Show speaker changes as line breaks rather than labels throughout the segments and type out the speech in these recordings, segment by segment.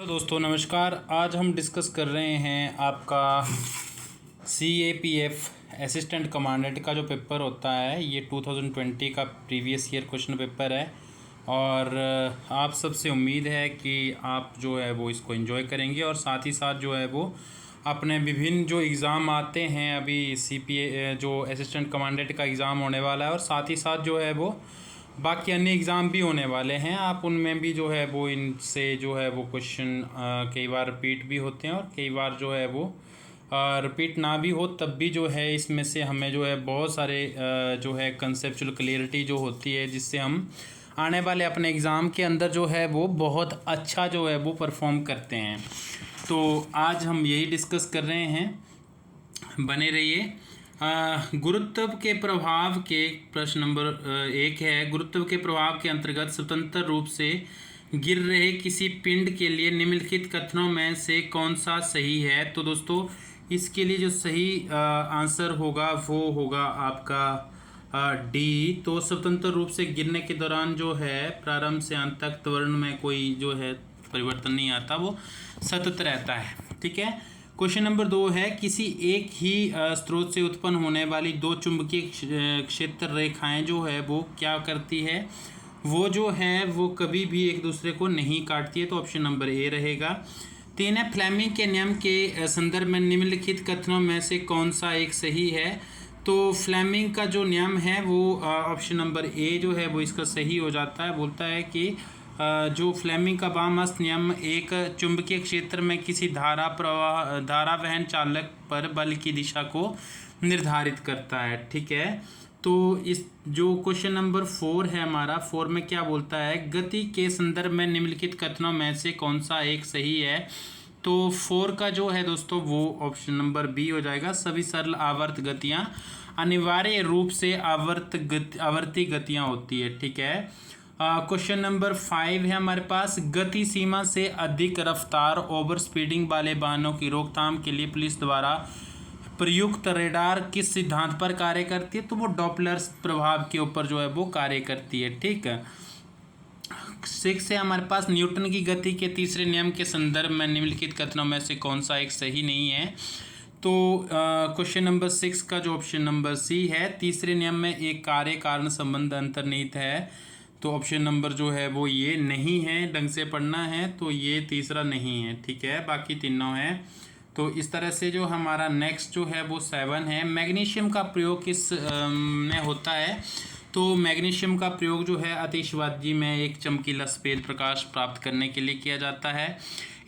Hello दोस्तों, नमस्कार। आज हम डिस्कस कर रहे हैं आपका CAPF असिस्टेंट कमांडेंट का जो पेपर होता है। ये 2020 का प्रीवियस ईयर क्वेश्चन पेपर है और आप सबसे उम्मीद है कि आप जो है वो इसको एंजॉय करेंगे और साथ ही साथ जो है वो अपने विभिन्न जो एग्ज़ाम आते हैं। अभी CPA जो असिस्टेंट कमांडेंट का एग्ज़ाम होने वाला है और साथ ही साथ जो है वो बाकी अन्य एग्ज़ाम भी होने वाले हैं। आप उनमें भी जो है वो इनसे जो है वो क्वेश्चन कई बार रिपीट भी होते हैं और कई बार जो है वो रिपीट ना भी हो तब भी जो है इसमें से हमें जो है बहुत सारे जो है कंसेप्चुअल क्लियरिटी जो होती है, जिससे हम आने वाले अपने एग्ज़ाम के अंदर जो है वो बहुत अच्छा जो है वो परफॉर्म करते हैं। तो आज हम यही डिस्कस कर रहे हैं, बने रहिए। गुरुत्व के प्रभाव के प्रश्न नंबर 1 है। गुरुत्व के प्रभाव के अंतर्गत स्वतंत्र रूप से गिर रहे किसी पिंड के लिए निम्नलिखित कथनों में से कौन सा सही है? तो दोस्तों, इसके लिए जो सही आंसर होगा वो होगा आपका डी। तो स्वतंत्र रूप से गिरने के दौरान जो है प्रारंभ से अंत तक त्वरण में कोई जो है परिवर्तन नहीं आता, वो सतत रहता है। ठीक है। क्वेश्चन नंबर 2 है, किसी एक ही स्रोत से उत्पन्न होने वाली दो चुंबकीय क्षेत्र रेखाएं जो है वो क्या करती है? वो जो है वो कभी भी एक दूसरे को नहीं काटती है। तो ऑप्शन नंबर ए रहेगा। 3 है, फ्लेमिंग के नियम के संदर्भ में निम्नलिखित कथनों में से कौन सा एक सही है? तो फ्लेमिंग का जो नियम है वो ऑप्शन नंबर ए जो है वो इसका सही हो जाता है। बोलता है कि जो फ्लेमिंग का वामहस्त नियम एक चुंबकीय क्षेत्र में किसी धारा वहन चालक पर बल की दिशा को निर्धारित करता है। ठीक है। तो इस जो क्वेश्चन नंबर 4 है हमारा, 4 में क्या बोलता है? गति के संदर्भ में निम्नलिखित कथनों में से कौन सा एक सही है? तो 4 का जो है दोस्तों वो ऑप्शन नंबर बी हो जाएगा। सभी सरल आवर्त गतियाँ अनिवार्य रूप से आवर्ती गतियाँ होती है। ठीक है। क्वेश्चन नंबर 5 है हमारे पास, गति सीमा से अधिक रफ्तार ओवर स्पीडिंग वाले वाहनों की रोकथाम के लिए पुलिस द्वारा प्रयुक्त रेडार किस सिद्धांत पर कार्य करती है? तो वो डॉपलर प्रभाव के ऊपर जो है वो कार्य करती है। ठीक है। 6 है हमारे पास, न्यूटन की गति के तीसरे नियम के संदर्भ में निम्नलिखित कथनों में से कौन सा एक सही नहीं है? तो क्वेश्चन नंबर 6 का जो ऑप्शन नंबर सी है, तीसरे नियम में एक कार्य कारण संबंध अंतर्निहित है। तो ऑप्शन नंबर जो है वो ये नहीं है, ढंग से पढ़ना है। तो ये तीसरा नहीं है। ठीक है। बाकी तीनों है। तो इस तरह से जो हमारा नेक्स्ट जो है वो 7 है, मैग्नीशियम का प्रयोग किस में होता है? तो मैग्नीशियम का प्रयोग जो है आतिशबाजी में एक चमकीला सफेद प्रकाश प्राप्त करने के लिए किया जाता है।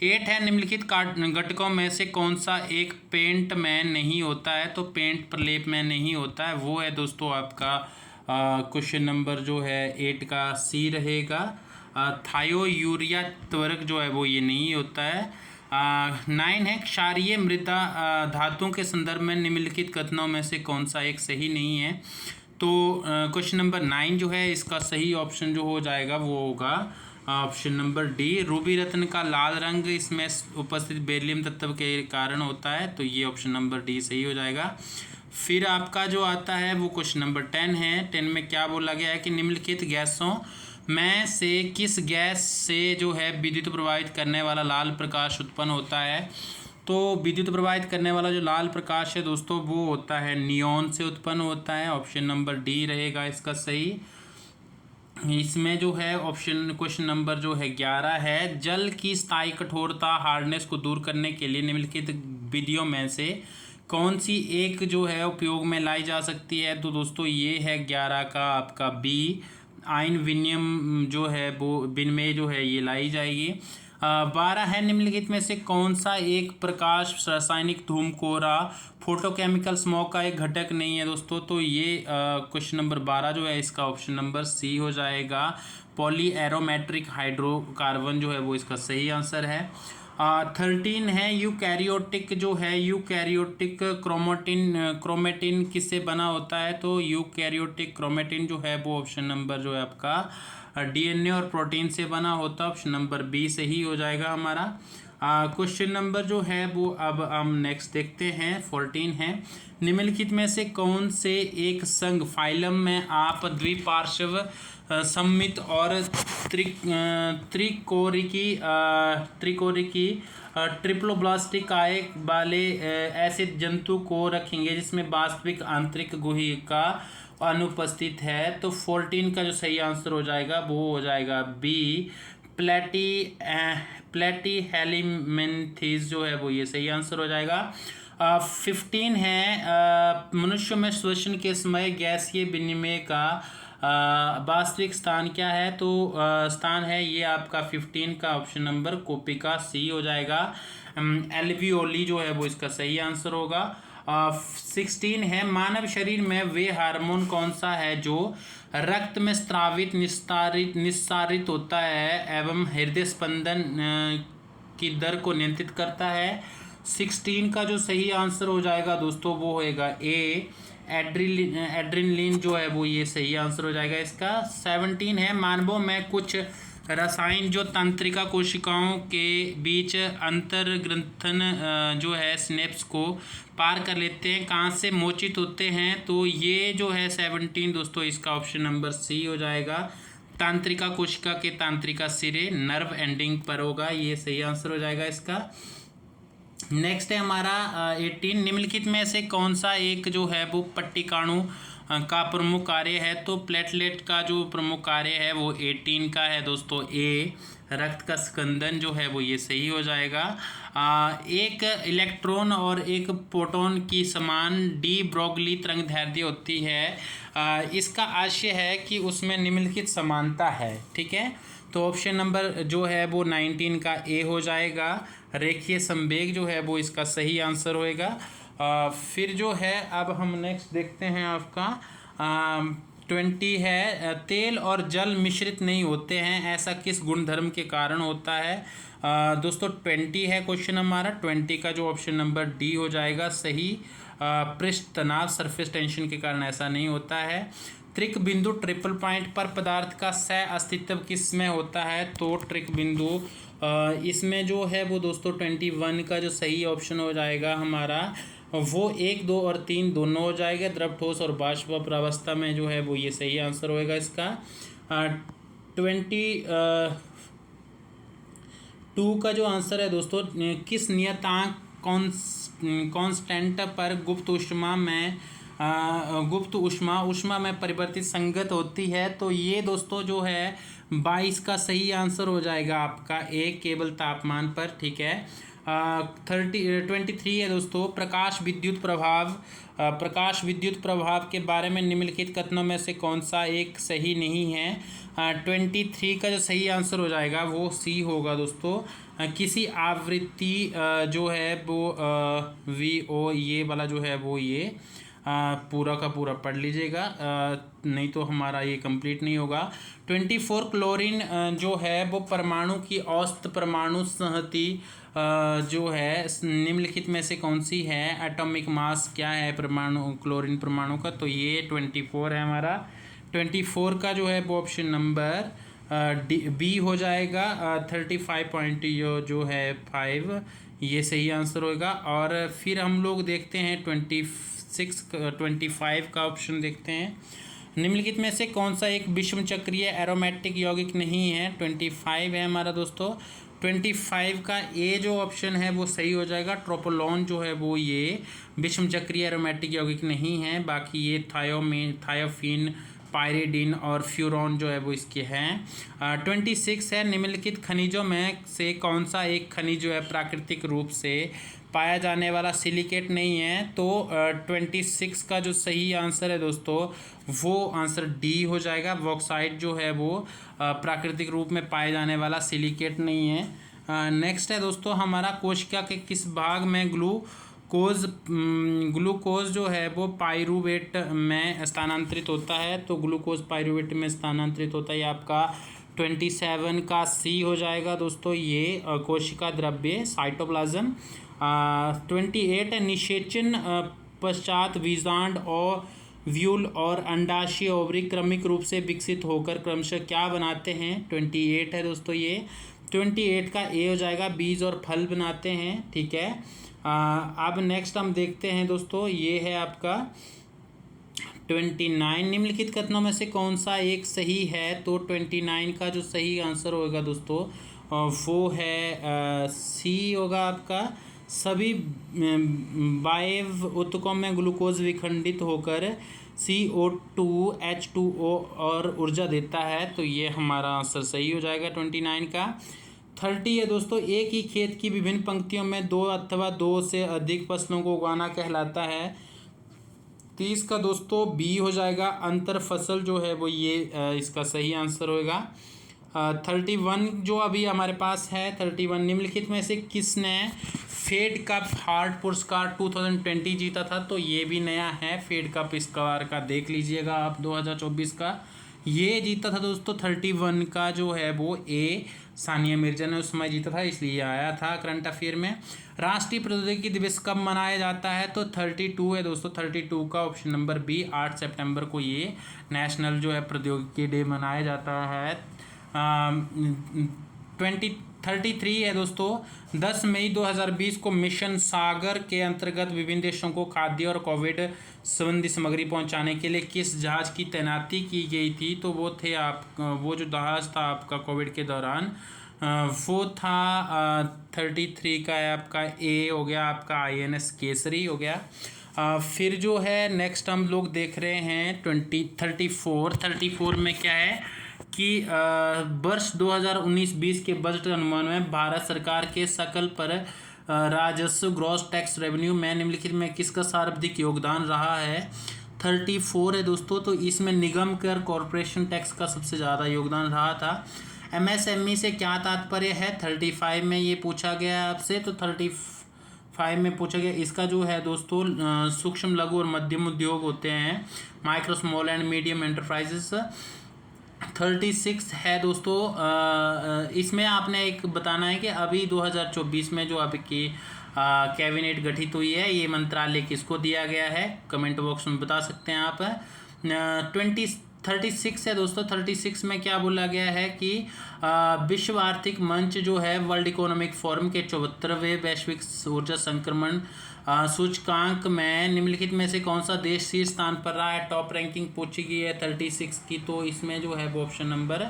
8 है, निम्नलिखित घटकों में से कौन सा एक पेंट में नहीं होता है? तो पेंट प्रलेप में नहीं होता है। वो है दोस्तों आपका क्वेश्चन नंबर जो है 8 का सी रहेगा। थायो यूरिया त्वरक जो है वो ये नहीं होता है। 9 है, क्षारीय मृदा धातुओं के संदर्भ में निम्नलिखित कथनों में से कौन सा एक सही नहीं है? तो क्वेश्चन नंबर 9 जो है इसका सही ऑप्शन जो हो जाएगा वो होगा ऑप्शन नंबर डी। रूबी रत्न का लाल रंग इसमें उपस्थित बेरिलियम तत्व के कारण होता है। तो ये ऑप्शन नंबर डी सही हो जाएगा। फिर आपका जो आता है वो क्वेश्चन नंबर 10 है। 10 में क्या बोला गया है कि निम्नलिखित गैसों में से किस गैस से जो है विद्युत प्रवाहित करने वाला लाल प्रकाश उत्पन्न होता है? तो विद्युत प्रवाहित करने वाला जो लाल प्रकाश है दोस्तों वो होता है नियॉन से उत्पन्न होता है। ऑप्शन नंबर डी रहेगा इसका सही। इसमें जो है ऑप्शन क्वेश्चन नंबर जो है 11 है, जल की स्थायी कठोरता हार्डनेस को दूर करने के लिए निम्नलिखित विधियों में से कौन सी एक जो है उपयोग में लाई जा सकती है? तो दोस्तों ये है 11 का आपका बी, आयन विनिमय जो है वो विनिमय जो है ये लाई जाएगी। 12 है, निम्नलिखित में से कौन सा एक प्रकाश रासायनिक धूमकोरा फोटोकेमिकल स्मोक का एक घटक नहीं है दोस्तों? तो ये क्वेश्चन नंबर 12 जो है इसका ऑप्शन नंबर सी हो जाएगा। पॉली एरोमेट्रिक हाइड्रोकार्बन जो है वो इसका सही आंसर है। 13 है, यूकैरियोटिक जो है यूकैरियोटिक क्रोमेटिन किससे बना होता है? तो यूकैरियोटिक क्रोमेटिन जो है वो ऑप्शन नंबर जो है आपका डीएनए और प्रोटीन से बना होता है। ऑप्शन नंबर बी सही हो जाएगा हमारा। क्वेश्चन नंबर जो है वो अब हम नेक्स्ट देखते हैं। 14 है, निम्नलिखित में से कौन से एक संघ फाइलम में आप द्विपार्श्व सम्मित और त्रिकोरिकी ट्रिप्लोब्लास्टिक आय वाले ऐसे जंतु को रखेंगे जिसमें वास्तविक आंतरिक गुहिका अनुपस्थित है। तो 14 का जो सही आंसर हो जाएगा वो हो जाएगा बी, प्लेटी हेलिमेंथिस जो है वो ये सही आंसर हो जाएगा। 15 है मनुष्य में श्वसन के समय गैसीय विनिमय का वास्तविक स्थान क्या है। तो स्थान है ये आपका 15 का ऑप्शन नंबर कोपिका सी हो जाएगा। एल्वियोली जो है वो इसका सही आंसर होगा। 16 है मानव शरीर में वे हार्मोन कौन सा है जो रक्त में स्रावित निस्सारित होता है एवं हृदय स्पंदन की दर को नियंत्रित करता है। 16 का जो सही आंसर हो जाएगा दोस्तों वो होएगा ए, एड्रेनलिन जो है वो ये सही आंसर हो जाएगा इसका। 17 है मानवों में कुछ रसायन जो तंत्रिका कोशिकाओं के बीच अंतर्ग्रंथन जो है स्नेप्स को पार कर लेते हैं कहाँ से मोचित होते हैं। तो ये जो है 17 दोस्तों इसका ऑप्शन नंबर सी हो जाएगा। तंत्रिका कोशिका के तंत्रिका सिरे नर्व एंडिंग पर होगा, ये सही आंसर हो जाएगा इसका। नेक्स्ट है हमारा 18 निम्नलिखित में से कौन सा एक जो है वो पट्टिकाणु का प्रमुख कार्य है। तो प्लेटलेट का जो प्रमुख कार्य है वो 18 का है दोस्तों ए, रक्त का स्कंदन जो है वो ये सही हो जाएगा। एक इलेक्ट्रॉन और एक प्रोटॉन की समान डी ब्रोगली तरंगदैर्ध्य होती है। इसका आशय है कि उसमें निम्नलिखित समानता है, ठीक है। तो ऑप्शन नंबर जो है वो 19 का ए हो जाएगा। रेखीय संवेग जो है वो इसका सही आंसर होएगा। फिर जो है अब हम नेक्स्ट देखते हैं आपका 20 है तेल और जल मिश्रित नहीं होते हैं, ऐसा किस गुणधर्म के कारण होता है। दोस्तों 20 है क्वेश्चन हमारा, 20 का जो ऑप्शन नंबर डी हो जाएगा सही। पृष्ठ तनाव सरफेस टेंशन के कारण ऐसा नहीं होता है। त्रिक बिंदु ट्रिपल पॉइंट पर पदार्थ का सह अस्तित्व किस में होता है। तो ट्रिक बिंदु इसमें जो है वो दोस्तों 21 का जो सही ऑप्शन हो जाएगा हमारा वो 1, 2 और 3 दोनों हो जाएगा। द्रव ठोस और वाष्प अवस्था में जो है वो ये सही आंसर होएगा इसका। 22 का जो आंसर है दोस्तों किस नियतांक कांस्टेंट पर गुप्त ऊष्मा में परिवर्तित संगत होती है। तो ये दोस्तों जो है 22 का सही आंसर हो जाएगा आपका ए, केवल तापमान पर, ठीक है। 23 है दोस्तों प्रकाश विद्युत प्रभाव के बारे में निम्नलिखित कथनों में से कौन सा एक सही नहीं है। 23 का जो सही आंसर हो जाएगा वो सी होगा दोस्तों। किसी आवृत्ति जो है वो VO ये वाला जो है वो ये पूरा का पूरा पढ़ लीजिएगा, नहीं तो हमारा ये कंप्लीट नहीं होगा। 24 क्लोरीन जो है वो परमाणु की औसत परमाणु संहति जो है निम्नलिखित में से कौन सी है। एटॉमिक मास क्या है क्लोरीन परमाणु का। तो ये 24 है हमारा। 24 का जो है वो ऑप्शन नंबर बी हो जाएगा। 35 जो है 5 ये सही आंसर होगा। और फिर हम लोग देखते हैं 25 का ऑप्शन देखते हैं। निम्नलिखित में से कौन सा एक विषम चक्रीय एरोमेटिक यौगिक नहीं है। 25 है हमारा दोस्तों। 25 का ए जो ऑप्शन है वो सही हो जाएगा। ट्रोपोलॉन जो है वो ये विषम चक्रीय एरोमेटिक यौगिक नहीं है। बाकी ये थायोफिन, पायरिडीन और फ्यूरॉन जो है वो इसके हैं। 26 है निम्नलिखित खनिजों में से कौन सा एक खनिज जो है प्राकृतिक रूप से पाया जाने वाला सिलिकेट नहीं है। तो 26 का जो सही आंसर है दोस्तों वो आंसर डी हो जाएगा। बॉक्साइट जो है वो प्राकृतिक रूप में पाए जाने वाला सिलिकेट नहीं है। नेक्स्ट है दोस्तों हमारा कोशिका के किस भाग में ग्लूकोज जो है वो पाइरूवेट में स्थानांतरित होता है। तो ग्लूकोज पाइरूवेट में स्थानांतरित होता है आपका 27 का सी हो जाएगा दोस्तों। ये कोशिका द्रव्य साइटोप्लाज्म। 28 है निषेचन पश्चात बीजांड और व्यूल और अंडाशय ओवरी क्रमिक रूप से विकसित होकर क्रमशः क्या बनाते हैं। 28 है दोस्तों ये। 28 का ए हो जाएगा, बीज और फल बनाते हैं, ठीक है। अब नेक्स्ट हम देखते हैं दोस्तों, ये है आपका 29 निम्नलिखित कथनों में से कौन सा एक सही है? तो 29 का जो सही आंसर होगा दोस्तों वो है सी होगा आपका। सभी वायव ऊतकों में ग्लूकोज विखंडित होकर CO2 H2O और ऊर्जा देता है, तो ये हमारा आंसर सही हो जाएगा 29 का। 30 है दोस्तों, एक ही खेत की विभिन्न पंक्तियों में दो अथवा दो से अधिक फसलों को उगाना कहलाता है। 30 का दोस्तों बी हो जाएगा, अंतर फसल जो है वो ये इसका सही आंसर होगा। 31 जो अभी हमारे पास है, 31 निम्नलिखित में से किसने फेड कप हार्ट पुरस्कार 2020 जीता था? तो ये भी नया है, फेड कप इस बार का देख लीजिएगा आप 2024 का। ये जीता था दोस्तों 31 का जो है वो सानिया मिर्जा ने उस समय जीता था, इसलिए आया था करंट अफेयर में। राष्ट्रीय प्रौद्योगिकी दिवस कब मनाया जाता है? तो 32 है दोस्तों, 32 का ऑप्शन नंबर बी, 8 सितंबर को ये नेशनल जो है प्रौद्योगिकी डे मनाया जाता है। 33 है दोस्तों, 10 मई 2020 को मिशन सागर के अंतर्गत विभिन्न देशों को खाद्य और कोविड संबंधी सामग्री पहुंचाने के लिए किस जहाज की तैनाती की गई थी? तो वो थे वो जो जहाज था आपका कोविड के दौरान वो था 33 का है आपका ए हो गया, आपका INS केसरी हो गया। फिर जो है नेक्स्ट हम लोग देख रहे हैं 34 में क्या है कि वर्ष 2019-20 के बजट अनुमान में भारत सरकार के सकल पर राजस्व ग्रॉस टैक्स रेवेन्यू में निम्नलिखित में किसका सर्वाधिक योगदान रहा है? 34 है दोस्तों, तो इसमें निगम कर कॉरपोरेशन टैक्स का सबसे ज़्यादा योगदान रहा था। MSME से क्या तात्पर्य है? 35 में ये पूछा गया है आपसे, तो 35 में पूछा गया इसका जो है दोस्तों सूक्ष्म लघु और मध्यम उद्योग होते हैं, micro small and medium enterprises. 36 है दोस्तों, इसमें आपने एक बताना है कि अभी 2024 में जो आपकी कैबिनेट गठित हुई है, ये मंत्रालय किसको दिया गया है? कमेंट बॉक्स में बता सकते हैं आप। 36 है दोस्तों, 36 में क्या बोला गया है कि विश्व आर्थिक मंच जो है वर्ल्ड इकोनॉमिक फोरम के 74वें वैश्विक ऊर्जा संक्रमण सूचकांक में निम्नलिखित में से कौन सा देश शीर्ष स्थान पर रहा है? टॉप रैंकिंग पूछी गई है 36 की, तो इसमें जो है वो ऑप्शन नंबर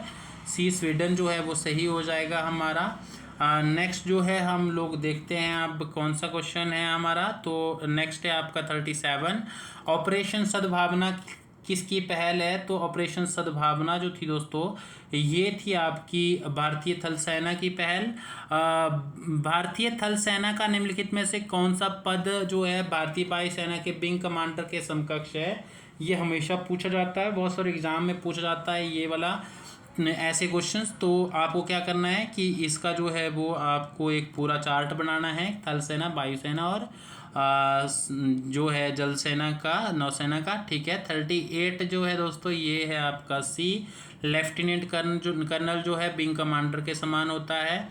सी स्वीडन जो है वो सही हो जाएगा हमारा। नेक्स्ट जो है हम लोग देखते हैं अब कौन सा क्वेश्चन है हमारा। तो नेक्स्ट है आपका 37, ऑपरेशन सद्भावना किसकी पहल है? तो ऑपरेशन सद्भावना जो थी दोस्तों ये थी आपकी भारतीय थल सेना की पहल। भारतीय थल सेना का निम्नलिखित में से कौन सा पद जो है भारतीय वायुसेना के विंग कमांडर के समकक्ष है? ये हमेशा पूछा जाता है, बहुत सारे एग्जाम में पूछा जाता है ये वाला ऐसे क्वेश्चंस। तो आपको क्या करना है कि इसका जो है वो आपको एक पूरा चार्ट बनाना है, थल सेना, वायुसेना और जो है जल सेना का, नौसेना का, ठीक है। 38 जो है दोस्तों ये है आपका सी, लेफ्टिनेंट कर्नल जो है विंग कमांडर के समान होता है।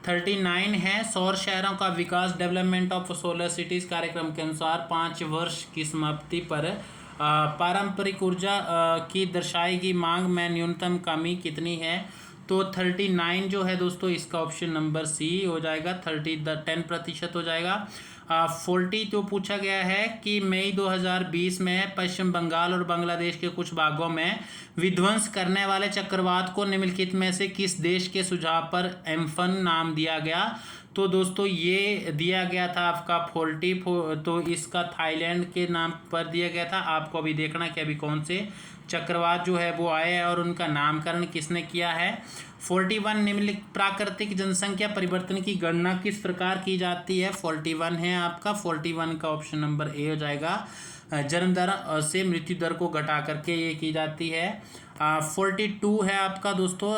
39 है सौर शहरों का विकास, डेवलपमेंट ऑफ सोलर सिटीज़ कार्यक्रम के अनुसार 5 वर्ष की समाप्ति पर पारंपरिक ऊर्जा की दर्शाई गई मांग में न्यूनतम कमी कितनी है? तो 39 जो है दोस्तों इसका ऑप्शन नंबर सी हो जाएगा, 10% हो जाएगा। 40 जो पूछा गया है कि मई 2020 में पश्चिम बंगाल और बांग्लादेश के कुछ भागों में विध्वंस करने वाले चक्रवात को निम्नलिखित में से किस देश के सुझाव पर एम्फन नाम दिया गया? तो दोस्तों ये दिया गया था आपका 40, तो इसका थाईलैंड के नाम पर दिया गया था। आपको अभी देखना कि अभी कौन से चक्रवात जो है वो आए हैं और उनका नामकरण किसने किया है। 41 निम्नलिखित प्राकृतिक जनसंख्या परिवर्तन की गणना किस प्रकार की जाती है? 41 है आपका, 41 का ऑप्शन नंबर ए हो जाएगा। जन्म दर से मृत्यु दर को घटा करके ये की जाती है। 42 है आपका दोस्तों,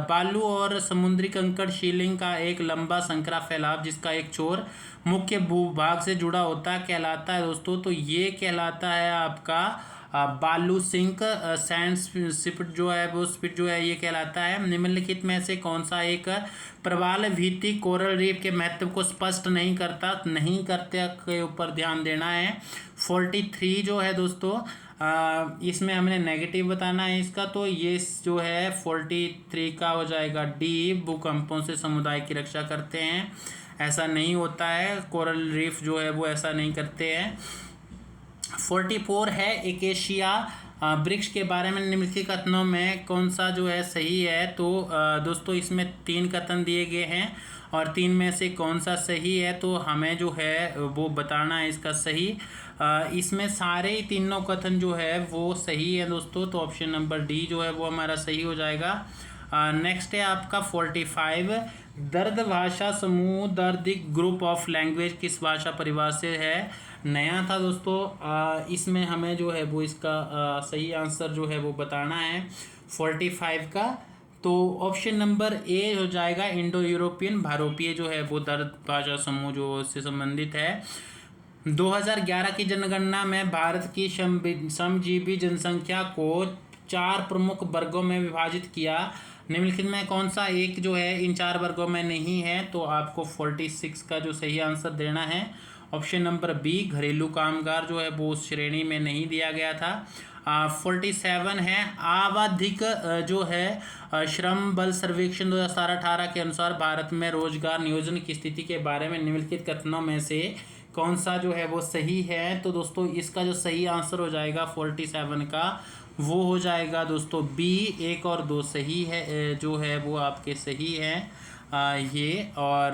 बालू और समुद्री कंकड़ शिलिंग का एक लंबा संकरा फैलाव जिसका एक छोर मुख्य भूभाग से जुड़ा होता है कहलाता है दोस्तों। तो ये कहलाता है आपका बालू सिंक सैंड स्पिट जो है वो स्पिट जो है ये कहलाता है। निम्नलिखित में से कौन सा एक प्रवाल भित्ति कोरल रीफ के महत्व को स्पष्ट नहीं करते के ऊपर ध्यान देना है। 43 जो है दोस्तों इसमें हमने नेगेटिव बताना है इसका, तो ये जो है 43 का हो जाएगा डी, भूकंपों से समुदाय की रक्षा करते हैं, ऐसा नहीं होता है। कोरल रीफ जो है वो ऐसा नहीं करते हैं। 44 है एकेशिया वृक्ष के बारे में निम्नलिखित कथनों में कौन सा जो है सही है। तो दोस्तों इसमें 3 कथन दिए गए हैं और 3 में से कौन सा सही है तो हमें जो है वो बताना है इसका सही। इसमें सारे ही तीनों कथन जो है वो सही है दोस्तों, तो ऑप्शन नंबर डी जो है वो हमारा सही हो जाएगा। नेक्स्ट है आपका 45, दर्द भाषा समूह दर्द ग्रुप ऑफ लैंग्वेज किस भाषा परिवार से है। नया था दोस्तों, इसमें हमें जो है वो इसका सही आंसर जो है वो बताना है 45 का। तो ऑप्शन नंबर ए हो जाएगा, इंडो यूरोपियन भारोपीय जो है वो दर्द भाषा समूह जो इससे संबंधित है। 2011 की जनगणना में भारत की श्रमजीवी जनसंख्या को 4 प्रमुख वर्गों में विभाजित किया। निम्नलिखित में कौन सा एक जो है इन 4 वर्गों में नहीं है, तो आपको 46 का जो सही आंसर देना है ऑप्शन नंबर बी, घरेलू कामगार जो है वो उस श्रेणी में नहीं दिया गया था। 47 है आवधिक जो है श्रम बल सर्वेक्षण 2017-18 के अनुसार भारत में रोजगार नियोजन की स्थिति के बारे में निम्नलिखित कथनों में से कौन सा जो है वो सही है। तो दोस्तों इसका जो सही आंसर हो जाएगा 47 का वो हो जाएगा दोस्तों बी, 1 और 2 सही है जो है वो आपके सही है ये। और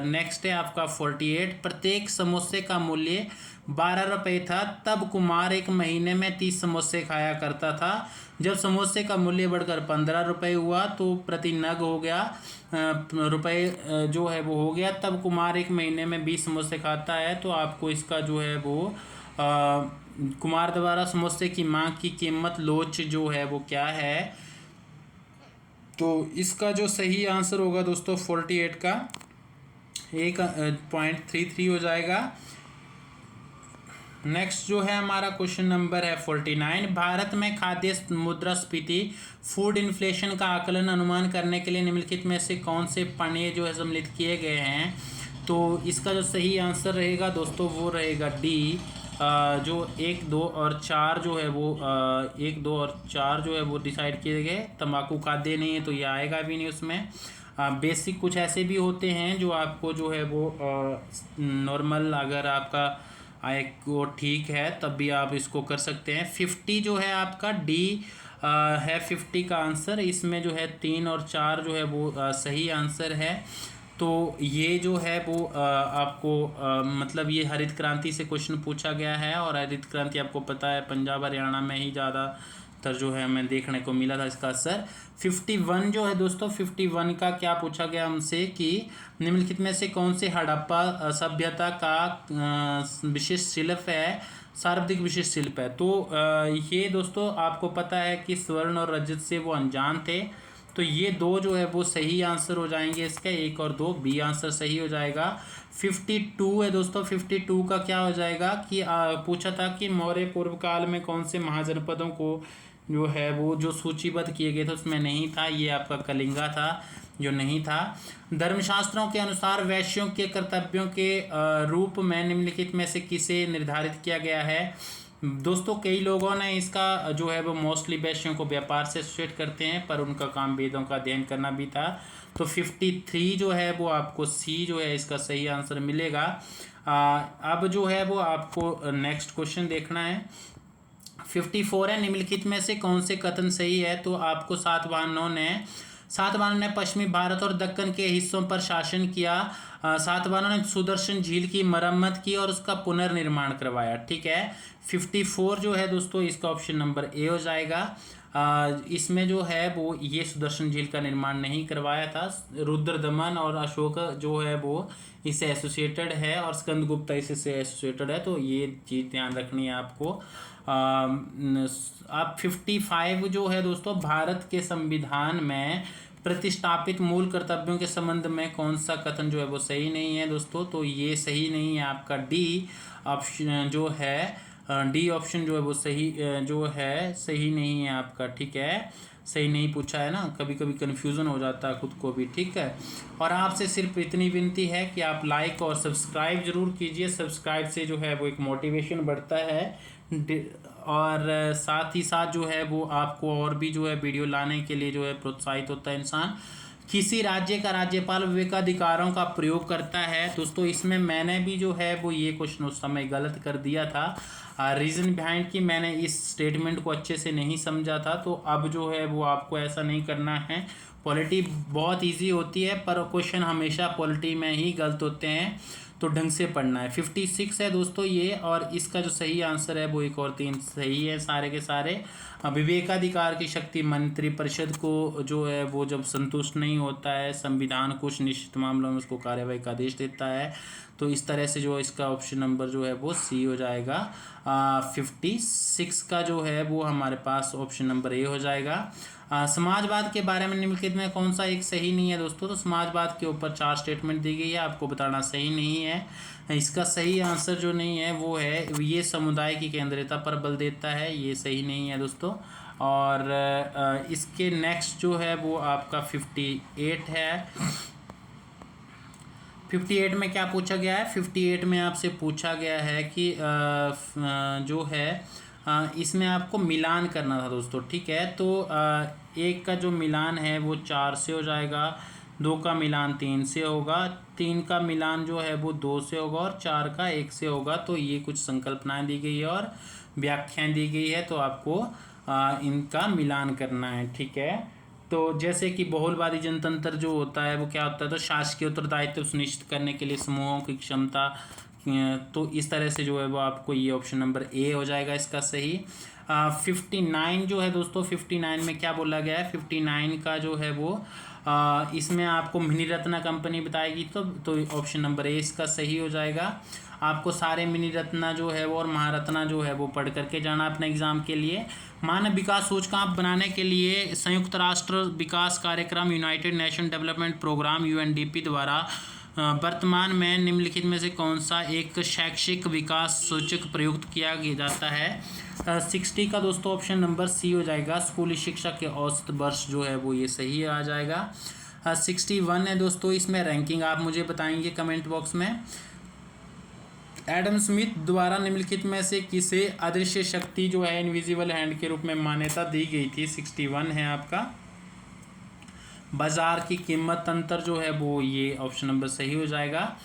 नेक्स्ट है आपका 48, प्रत्येक समोसे का मूल्य 12 रुपये था, तब कुमार एक महीने में 30 समोसे खाया करता था। जब समोसे का मूल्य बढ़कर 15 रुपये हुआ तो प्रति नग हो गया रुपये जो है वो हो गया, तब कुमार एक महीने में 20 समोसे खाता है। तो आपको इसका जो है वो कुमार द्वारा समोसे की मांग की कीमत लोच जो है वो क्या है। तो इसका जो सही आंसर होगा दोस्तों 48 का 1.33 हो जाएगा। नेक्स्ट जो है हमारा क्वेश्चन नंबर है 49, भारत में खाद्य मुद्रास्फीति फूड इन्फ्लेशन का आकलन अनुमान करने के लिए निम्नलिखित में से कौन से पानी जो है सम्मिलित किए गए हैं। तो इसका जो सही आंसर रहेगा दोस्तों वो रहेगा डी, जो 1, 2 और 4 जो है वो 1, 2 और 4 जो है वो डिसाइड किए गए। तंबाकू खाद्य नहीं है तो ये आएगा भी नहीं उसमें। बेसिक कुछ ऐसे भी होते हैं जो आपको जो है वो नॉर्मल अगर आपका आय को ठीक है तब भी आप इसको कर सकते हैं। 50 जो है आपका डी है 50 का आंसर, इसमें जो है 3 और 4 जो है वो सही आंसर है। तो ये जो है वो आपको मतलब ये हरित क्रांति से क्वेश्चन पूछा गया है और हरित क्रांति आपको पता है पंजाब हरियाणा में ही ज़्यादातर जो है हमें देखने को मिला था इसका असर। 51 जो है दोस्तों 51 का क्या पूछा गया हमसे कि निम्नलिखित में से कौन से हड़प्पा सभ्यता का विशिष्ट शिल्प है, सर्वाधिक विशिष्ट शिल्प है। तो ये दोस्तों आपको पता है कि स्वर्ण और रजत से वो अनजान थे, तो ये 2 जो है वो सही आंसर हो जाएंगे इसके, 1 और 2 बी आंसर सही हो जाएगा। 52 है दोस्तों 52 का क्या हो जाएगा कि पूछा था कि मौर्य पूर्व काल में कौन से महाजनपदों को जो है वो जो सूचीबद्ध किए गए थे उसमें नहीं था, ये आपका कलिंगा था जो नहीं था। धर्मशास्त्रों के अनुसार वैश्यों के कर्तव्यों के रूप में निम्नलिखित में से किसे निर्धारित किया गया है। दोस्तों कई लोगों ने इसका जो है वो मोस्टली वैश्यों को व्यापार से एसोसिएट करते हैं, पर उनका काम वेदों का अध्ययन करना भी था। तो 53 जो है वो आपको सी जो है इसका सही आंसर मिलेगा। अब जो है वो आपको नेक्स्ट क्वेश्चन देखना है। 54 है, निम्नलिखित में से कौन से कथन सही है। तो आपको सातवाहनों ने पश्चिमी भारत और दक्कन के हिस्सों पर शासन किया। सातवाहनों ने सुदर्शन झील की मरम्मत की और उसका पुनर्निर्माण करवाया। ठीक है, 54 जो है दोस्तों इसका ऑप्शन नंबर ए हो जाएगा। इसमें जो है वो ये सुदर्शन झील का निर्माण नहीं करवाया था, रुद्रदमन और अशोक जो है वो इससे एसोसिएटेड है और स्कंदगुप्ता इससे एसोसिएटेड है, तो ये चीज़ ध्यान रखनी है आपको। अब 55 जो है दोस्तों, भारत के संविधान में प्रतिष्ठापित मूल कर्तव्यों के संबंध में कौन सा कथन जो है वो सही नहीं है दोस्तों। तो ये सही नहीं है आपका डी ऑप्शन जो है, डी ऑप्शन जो है वो सही जो है सही नहीं है आपका। ठीक है, सही नहीं पूछा है ना, कभी कभी कन्फ्यूज़न हो जाता है खुद को भी। ठीक है, और आपसे सिर्फ इतनी विनती है कि आप लाइक और सब्सक्राइब ज़रूर कीजिए। सब्सक्राइब से जो है वो एक मोटिवेशन बढ़ता है और साथ ही साथ जो है वो आपको और भी जो है वीडियो लाने के लिए जो है प्रोत्साहित होता है इंसान। किसी राज्य का राज्यपाल विवेकाधिकारों का प्रयोग करता है। दोस्तों इसमें मैंने भी जो है वो ये क्वेश्चन उस समय गलत कर दिया था। रीज़न बिहाइंड कि मैंने इस स्टेटमेंट को अच्छे से नहीं समझा था, तो अब जो है वो आपको ऐसा नहीं करना है। पॉलिटी बहुत इजी होती है, पर क्वेश्चन हमेशा पॉलिटी में ही गलत होते हैं, तो ढंग से पढ़ना है। 56 है दोस्तों ये, और इसका जो सही आंसर है वो एक और 3 सही है सारे के सारे। विवेकाधिकार की शक्ति मंत्रिपरिषद को जो है वो जब संतुष्ट नहीं होता है, संविधान कुछ निश्चित मामलों में उसको कार्यवाही का आदेश देता है। तो इस तरह से जो इसका ऑप्शन नंबर जो है वो सी हो जाएगा। 56 का जो है वो हमारे पास ऑप्शन नंबर ए हो जाएगा। समाजवाद के बारे में निम्नलिखित में कौन सा एक सही नहीं है दोस्तों? तो समाजवाद के ऊपर 4 स्टेटमेंट दी गई है, आपको बताना सही नहीं है। इसका सही आंसर जो नहीं है वो है ये समुदाय की केंद्रीयता पर बल देता है, ये सही नहीं है दोस्तों। और इसके नेक्स्ट जो है वो आपका 58 है। 58 में क्या पूछा गया है? 58 में आपसे पूछा गया है कि जो है इसमें आपको मिलान करना था दोस्तों, ठीक है। तो 1 का जो मिलान है वो 4 से हो जाएगा, 2 का मिलान 3 से होगा, 3 का मिलान जो है वो 2 से होगा, और 4 का 1 से होगा। तो ये कुछ संकल्पनाएं दी गई है और व्याख्याएं दी गई है, तो आपको इनका मिलान करना है, ठीक है। तो जैसे कि बहुलवादी जनतंत्र जो होता है वो क्या होता है? तो शासकीय उत्तरदायित्व सुनिश्चित करने के लिए समूहों की क्षमता, तो इस तरह से जो है वो आपको ये ऑप्शन नंबर ए हो जाएगा इसका सही। 59 जो है दोस्तों, 59 में क्या बोला गया है? 59 का जो है वो इसमें आपको मिनी रत्ना कंपनी बताएगी, तो ऑप्शन नंबर ए इसका सही हो जाएगा। आपको सारे मिनी रत्ना जो है वो और महारत्ना जो है वो पढ़ करके जाना अपने एग्जाम के लिए। मानव विकास सूचकांक बनाने के लिए संयुक्त राष्ट्र विकास कार्यक्रम United Nation Development Programme UNDP द्वारा वर्तमान में निम्नलिखित में से कौन सा एक शैक्षिक विकास सूचक प्रयुक्त किया जाता है? 60 का दोस्तों ऑप्शन नंबर सी हो जाएगा। स्कूली शिक्षा के औसत वर्ष जो है वो ये सही आ जाएगा। 61 है दोस्तों, इसमें रैंकिंग आप मुझे बताएंगे कमेंट बॉक्स में। एडम स्मिथ द्वारा निम्नलिखित में से किसे अदृश्य शक्ति जो है इनविजिबल हैंड के रूप में मान्यता दी गई थी? 61 है आपका। बाजार की कीमत तंत्र जो है वो ये ऑप्शन नंबर सही हो जाएगा।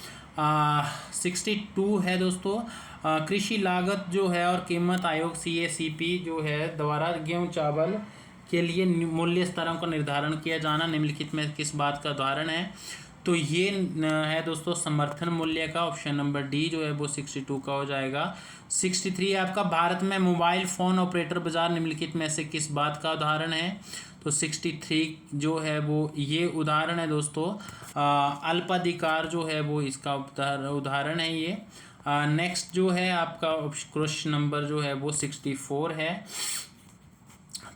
62 है दोस्तों, कृषि लागत जो है और कीमत आयोग CACP जो है द्वारा गेहूं चावल के लिए मूल्य स्तरों का निर्धारण किया जाना निम्नलिखित में किस बात का उदाहरण है? तो ये है दोस्तों समर्थन मूल्य का, ऑप्शन नंबर डी जो है वो 62 का हो जाएगा। 63 आपका भारत में मोबाइल फ़ोन ऑपरेटर बाजार निम्नलिखित में से किस बात का उदाहरण है? तो 63 जो है वो ये उदाहरण है दोस्तों, अल्पाधिकार जो है वो इसका उदाहरण है ये। नेक्स्ट जो है आपका क्वेश्चन नंबर जो है वो 64 है।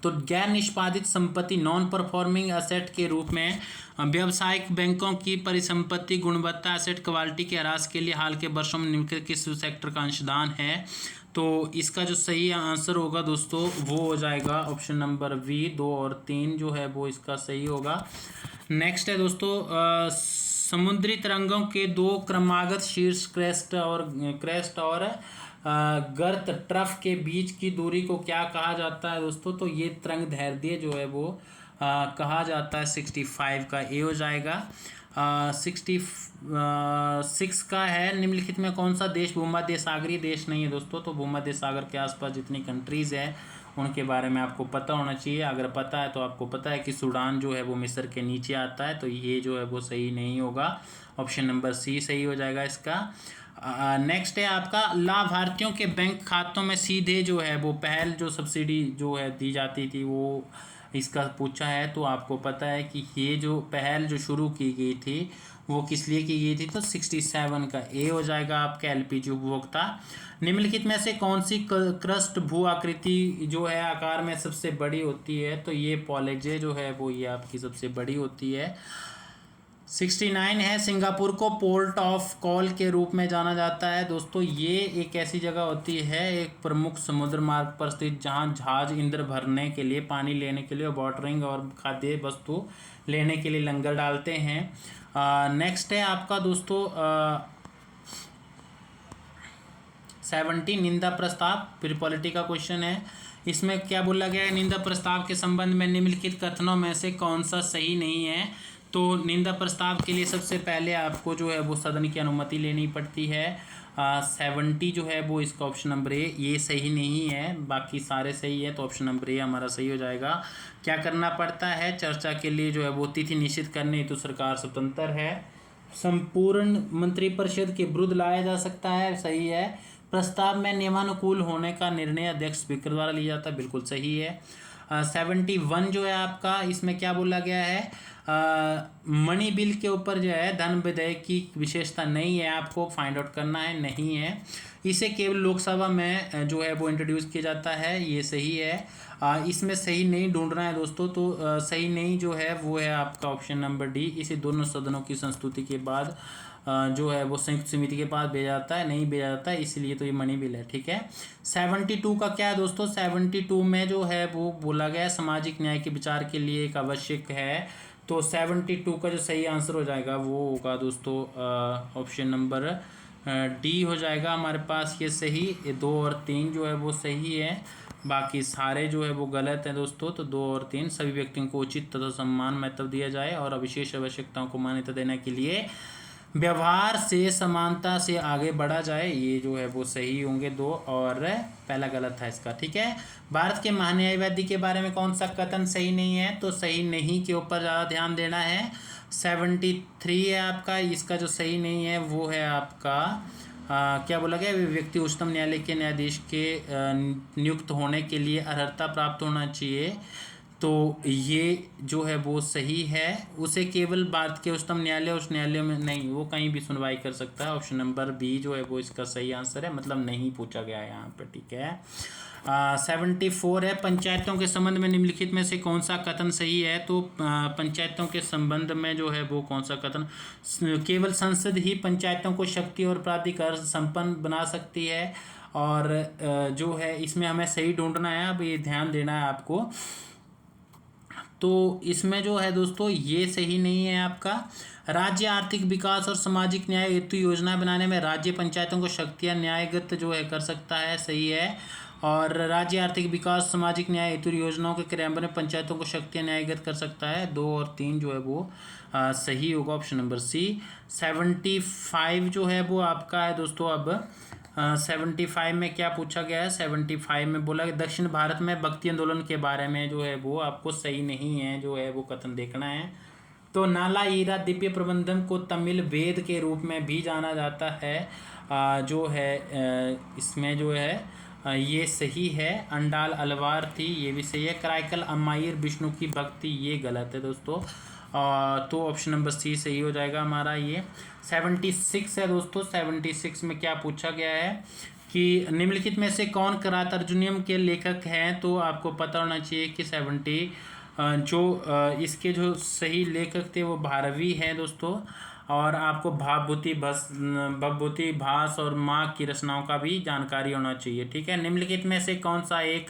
तो गैर निष्पादित संपत्ति नॉन परफॉर्मिंग एसेट के रूप में व्यावसायिक बैंकों की परिसंपत्ति गुणवत्ता एसेट क्वालिटी के ह्रास के लिए हाल के वर्षों में निम्नलिखित किस सेक्टर का अंशदान है? तो इसका जो सही आंसर होगा दोस्तों वो हो जाएगा ऑप्शन नंबर वी, 2 और 3 जो है वो इसका सही होगा। नेक्स्ट है दोस्तों समुद्री तरंगों के 2 क्रमागत शीर्ष क्रेस्ट और गर्त ट्रफ के बीच की दूरी को क्या कहा जाता है दोस्तों? तो ये तरंग दैर्ध्य जो है वो कहा जाता है। 65 का ए हो जाएगा। 66 का है निम्नलिखित में कौन सा देश भूमध्य सागरीय देश नहीं है दोस्तों? तो भूमध्य सागर के आसपास जितनी कंट्रीज़ है उनके बारे में आपको पता होना चाहिए। अगर पता है तो आपको पता है कि सूडान जो है वो मिस्र के नीचे आता है, तो ये जो है वो सही नहीं होगा। ऑप्शन नंबर सी सही हो जाएगा इसका। नेक्स्ट है आपका लाभार्थियों के बैंक खातों में सीधे जो है वो पहल जो सब्सिडी जो है दी जाती थी वो इसका पूछा है। तो आपको पता है कि ये जो पहल जो शुरू की गई थी वो किस लिए की गई थी? तो 67 का ए हो जाएगा आपका LPG उपभोक्ता। निम्नलिखित में से कौन सी क्रस्ट भू आकृति जो है आकार में सबसे बड़ी होती है? तो ये पॉलेजे जो है वो ये आपकी सबसे बड़ी होती है। 69 है सिंगापुर को पोर्ट ऑफ कॉल के रूप में जाना जाता है दोस्तों। ये एक ऐसी जगह होती है एक प्रमुख समुद्र मार्ग पर स्थित जहां जहाज ईंधन भरने के लिए, पानी लेने के लिए, वाटरिंग और खाद्य वस्तु लेने के लिए लंगर डालते हैं। नेक्स्ट है आपका दोस्तों 70 निंदा प्रस्ताव, फिर पॉलिटी का क्वेश्चन है। इसमें क्या बोला गया है? निंदा प्रस्ताव के संबंध में निम्नलिखित कथनों में से कौन सा सही नहीं है? तो निंदा प्रस्ताव के लिए सबसे पहले आपको जो है वो सदन की अनुमति लेनी पड़ती है। 70 जो है वो इसका ऑप्शन नंबर ए, ये सही नहीं है, बाकी सारे सही है, तो ऑप्शन नंबर ए हमारा सही हो जाएगा। क्या करना पड़ता है, चर्चा के लिए जो है वो तिथि निश्चित करने हेतु सरकार स्वतंत्र है। संपूर्ण मंत्रिपरिषद के विरुद्ध लाया जा सकता है, सही है। प्रस्ताव में नियमानुकूल होने का निर्णय अध्यक्ष स्पीकर द्वारा लिया जाता है, बिल्कुल सही है। 71 जो है आपका, इसमें क्या बोला गया है, मनी बिल के ऊपर जो है धन विधेयक की विशेषता नहीं है, आपको फाइंड आउट करना है, नहीं है। इसे केवल लोकसभा में जो है वो इंट्रोड्यूस किया जाता है, ये सही है। इसमें सही नहीं ढूंढना है दोस्तों, तो सही नहीं जो है वो है आपका ऑप्शन नंबर डी। इसे दोनों सदनों की संस्तुति के बाद जो है वो संयुक्त समिति के पास भेजा जाता है, नहीं भेजा जाता है, इसलिए तो ये मनी बिल है, ठीक है। 72 का क्या है दोस्तों, 72 में जो है वो बोला गया है सामाजिक न्याय के विचार के लिए एक आवश्यक है, तो 72 का जो सही आंसर हो जाएगा वो होगा दोस्तों ऑप्शन नंबर डी हो जाएगा हमारे पास, ये सही। ये 2 और 3 जो है वो सही है, बाकी सारे जो है वो गलत हैं दोस्तों। तो 2 और 3, सभी व्यक्तियों को उचित तथा सम्मान महत्व दिया जाए और विशेष आवश्यकताओं को मान्यता देने के लिए व्यवहार से समानता से आगे बढ़ा जाए, ये जो है वो सही होंगे 2, और पहला गलत था इसका, ठीक है। भारत के महान्यायवादी के बारे में कौन सा कथन सही नहीं है, तो सही नहीं के ऊपर ज़्यादा ध्यान देना है। 73 है आपका, इसका जो सही नहीं है वो है आपका क्या बोला गया, व्यक्ति उच्चतम न्यायालय के न्यायाधीश के नियुक्त होने के लिए अर्हता प्राप्त होना चाहिए, तो ये जो है वो सही है। उसे केवल भारत के उच्चतम न्यायालय उच्च न्यायालय में नहीं, वो कहीं भी सुनवाई कर सकता है। ऑप्शन नंबर बी जो है वो इसका सही आंसर है, मतलब नहीं पूछा गया है यहाँ पे, ठीक है। 74 है, पंचायतों के संबंध में निम्नलिखित में से कौन सा कथन सही है, तो पंचायतों के संबंध में जो है वो कौन सा कथन, केवल संसद ही पंचायतों को शक्ति और प्राधिकार संपन्न बना सकती है, और जो है इसमें हमें सही ढूंढना है, अब ये ध्यान देना है आपको। तो इसमें जो है दोस्तों ये सही नहीं है आपका। राज्य आर्थिक विकास और सामाजिक न्याय हेतु योजना बनाने में राज्य पंचायतों को शक्तियाँ न्यायगत जो है कर सकता है, सही है। और राज्य आर्थिक विकास सामाजिक न्याय हेतु योजनाओं के क्रियान्वयन में पंचायतों को शक्तियाँ न्यायगत कर सकता है, 2 और 3 जो है वो सही होगा, ऑप्शन नंबर सी। 75 जो है वो आपका है दोस्तों। अब 75 में क्या पूछा गया है, 75 में बोला कि दक्षिण भारत में भक्ति आंदोलन के बारे में जो है वो आपको सही नहीं है, जो है वो कथन देखना है। तो नाला ईरा दिव्य प्रबंधन को तमिल वेद के रूप में भी जाना जाता है, जो है इसमें जो है ये सही है। अंडाल अलवार थी, ये भी सही है। कराइकल अम्मायर विष्णु की भक्ति, ये गलत है दोस्तों, तो ऑप्शन नंबर सी सही हो जाएगा हमारा ये। 76 है दोस्तों, 76 में क्या पूछा गया है कि निम्नलिखित में से कौन किरात अर्जुनियम के लेखक हैं, तो आपको पता होना चाहिए कि 70 इसके जो सही लेखक थे वो भारवी हैं दोस्तों, और आपको भवभूति भास और माँ की रचनाओं का भी जानकारी होना चाहिए, ठीक है। निम्नलिखित में से कौन सा एक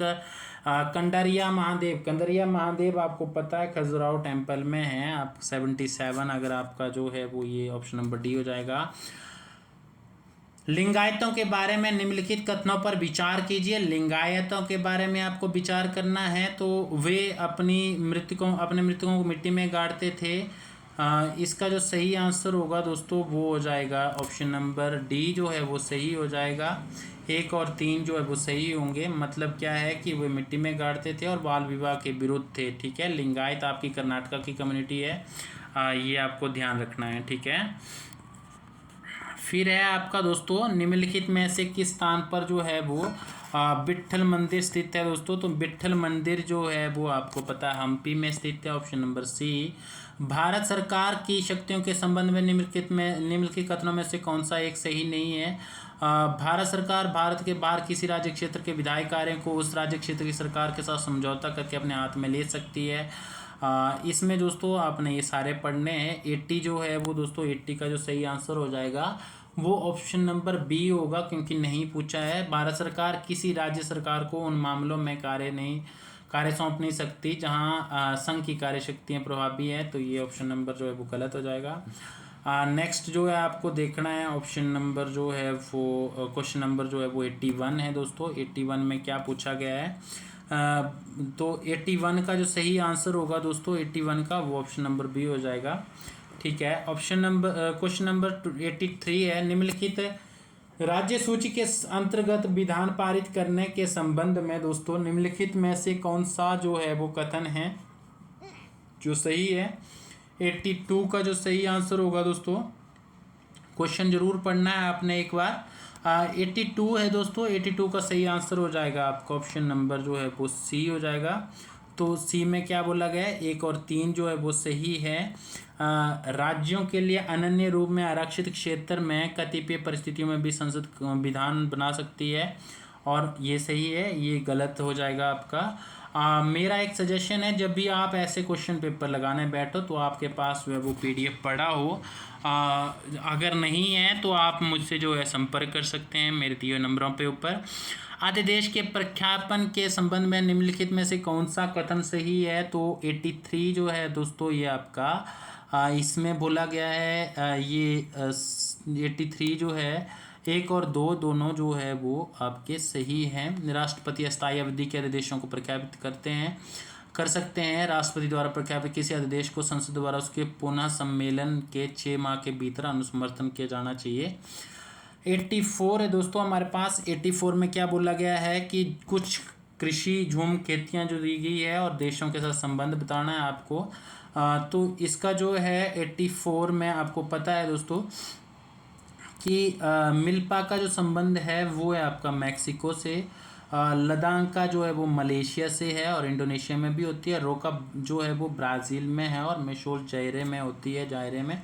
कंडरिया महादेव आपको पता है खजुराहो टेम्पल में है, आप 77 अगर आपका जो है वो ये ऑप्शन नंबर डी हो जाएगा। लिंगायतों के बारे में निम्नलिखित कथनों पर विचार कीजिए। लिंगायतों के बारे में आपको विचार करना है, तो वे अपने मृतकों को मिट्टी में गाड़ते थे। इसका जो सही आंसर होगा दोस्तों वो हो जाएगा ऑप्शन नंबर डी जो है वो सही हो जाएगा। 1 और 3 जो है वो सही होंगे, मतलब क्या है कि वे मिट्टी में गाड़ते थे और बाल विवाह के विरुद्ध थे, ठीक है। लिंगायत आपकी कर्नाटका की कम्युनिटी है, ये आपको ध्यान रखना है, ठीक है। फिर है आपका दोस्तों निम्नलिखित में से किस स्थान पर जो है वो विट्ठल मंदिर स्थित है दोस्तों, तो विट्ठल मंदिर जो है वो आपको पता है हम्पी में स्थित है, ऑप्शन नंबर सी। भारत सरकार की शक्तियों के संबंध में निम्नलिखित कथनों में से कौन सा एक सही नहीं है। भारत सरकार भारत के बाहर किसी राज्य क्षेत्र के विधायी कार्यों को उस राज्य क्षेत्र की सरकार के साथ समझौता करके अपने हाथ में ले सकती है। इसमें दोस्तों आपने ये सारे पढ़ने हैं। 80 जो है वो दोस्तों 80 का जो सही आंसर हो जाएगा वो ऑप्शन नंबर बी होगा, क्योंकि नहीं पूछा है। भारत सरकार किसी राज्य सरकार को उन मामलों में कार्य सौंप नहीं सकती जहां संघ की कार्य शक्तियाँ प्रभावी है, तो ये ऑप्शन नंबर जो है वो गलत हो जाएगा। नेक्स्ट जो है आपको देखना है ऑप्शन नंबर जो है वो क्वेश्चन नंबर जो है वो 81 है दोस्तों। 81 में क्या पूछा गया है, तो 81 का जो सही आंसर होगा दोस्तों 81 का, वो ऑप्शन नंबर बी हो जाएगा। ठीक है, क्वेश्चन नंबर 83 है, निम्नलिखित राज्य सूची के अंतर्गत विधान पारित करने के संबंध में दोस्तों निम्नलिखित में से कौन सा जो है वो कथन है जो सही है। 82 का जो सही आंसर होगा दोस्तों, क्वेश्चन जरूर पढ़ना है आपने एक बार। 82 है दोस्तों, 82 का सही आंसर हो जाएगा आपका ऑप्शन नंबर जो है वो सी हो जाएगा। तो सी में क्या बोला गया है, 1 और 3 जो है वो सही है। राज्यों के लिए अनन्य रूप में आरक्षित क्षेत्र में कतिपय परिस्थितियों में भी संसद विधान बना सकती है, और ये सही है, ये गलत हो जाएगा आपका। मेरा एक सजेशन है, जब भी आप ऐसे क्वेश्चन पेपर लगाने बैठो तो आपके पास वो PDF पड़ा हो। अगर नहीं है तो आप मुझसे जो है संपर्क कर सकते हैं मेरे दिए नंबरों पे ऊपर। अध्यादेश के प्रख्यापन के संबंध में निम्नलिखित में से कौन सा कथन सही है। तो 83 जो है दोस्तों ये आपका इसमें बोला गया है, ये 83 जो है 1 और 2 दोनों जो है वो आपके सही हैं। राष्ट्रपति अस्थायी अवधि के अध्यादेशों को प्रख्यापित कर सकते हैं। राष्ट्रपति द्वारा प्रख्यापित किसी अध्यादेश को संसद द्वारा उसके पुनः सम्मेलन के 6 माह के भीतर अनुसमर्थन किया जाना चाहिए। 84 है दोस्तों हमारे पास। 84 में क्या बोला गया है कि कुछ कृषि झूम खेतियाँ जो दी गई है और देशों के साथ संबंध बताना है आपको। तो इसका जो है 84 में आपको पता है दोस्तों कि मिल्पा का जो संबंध है वो है आपका मैक्सिको से, लद्दाख का जो है वो मलेशिया से है और इंडोनेशिया में भी होती है, रोका जो है वो ब्राज़ील में है और मेशोल जायरे में होती है, जायरे में।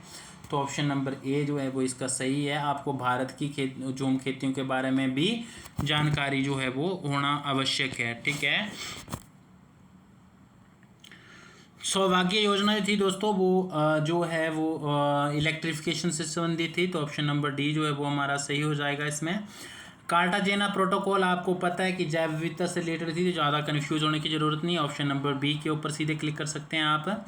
तो ऑप्शन नंबर ए जो है वो इसका सही है। आपको भारत की झूम खेतियों के बारे में भी जानकारी जो है वो होना आवश्यक है। ठीक है, सौभाग्य योजना जो थी दोस्तों वो जो है वो इलेक्ट्रिफिकेशन से संबंधित थी, तो ऑप्शन नंबर डी जो है वो हमारा सही हो जाएगा इसमें। कार्टाजेना प्रोटोकॉल आपको पता है कि जैव विविधता से रिलेटेड थी, तो ज़्यादा कन्फ्यूज होने की ज़रूरत नहीं, ऑप्शन नंबर बी के ऊपर सीधे क्लिक कर सकते हैं आप।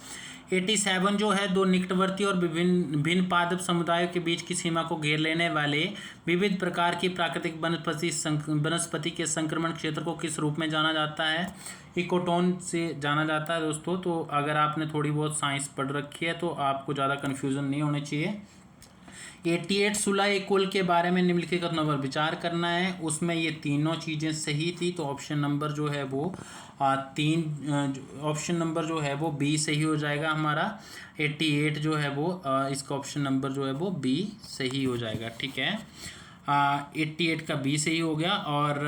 87 जो है, दो निकटवर्ती और भिन्न पादप समुदायों के बीच की सीमा को घेर लेने वाले विविध प्रकार की प्राकृतिक वनस्पति के संक्रमण क्षेत्र को किस रूप में जाना जाता है। इकोटोन से जाना जाता है दोस्तों। तो अगर आपने थोड़ी बहुत साइंस पढ़ रखी है तो आपको ज़्यादा कन्फ्यूज़न नहीं होनी चाहिए। 88 सुलह कुल के बारे में निम्नलिखित कथनों पर विचार करना है, उसमें ये तीनों चीज़ें सही थी, तो ऑप्शन नंबर जो है वो ऑप्शन नंबर जो है वो बी सही हो जाएगा हमारा। 88 जो है वो इसका ऑप्शन नंबर जो है वो बी सही हो जाएगा। ठीक है, 88 का बी सही हो गया। और